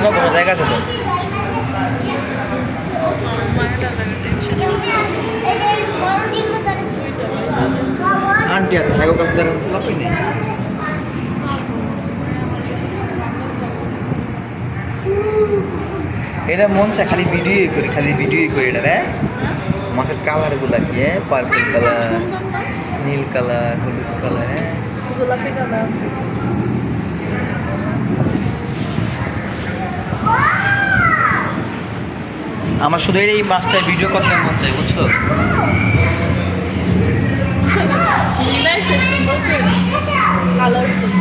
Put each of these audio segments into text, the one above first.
না বড় জায়গা আছে তো। আন্টি আছে থাকো কাছে ধরো লাভই নেই। এটা মন চায় খালি ভিডিওই করি এটা রে। মাছের কালার গুলা কি পার্পল কালার, নীল কালার, হলুদ কালার, গোলাপি কালার। আমার শুধু এই মাছটা ভিডিও করতে মন চাই বুঝছো। মিলাইছে সুন্দর করে কালারফুল।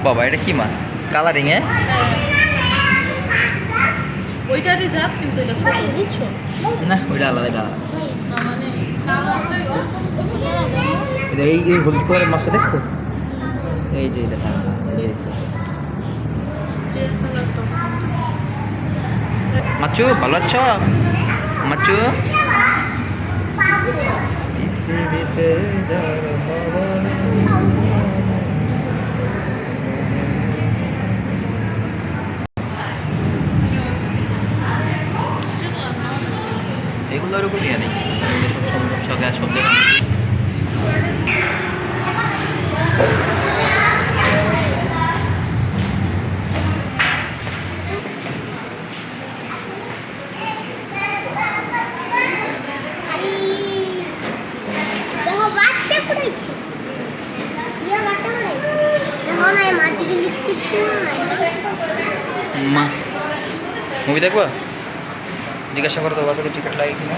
বাবা এটা কি মাছ কালারিং ওইটারই জাত কিন্তু এটা ছোট বুঝছো না ওইটা আলাদা এটা না মানে কালারটা এরকম কিছু না এটা এই হলুদ কালারের মাছটা দেখছো এই যে এটা মাচু ভালো আছো মাচু পৃথিবীতে যার এগুলো ওরকম নিয়ে নেই সব সকাল সব জায়গা মা মুভি দেখবা জিজ্ঞাসা করো তো বাচ্চাদের টিকিট লাগে কিনা।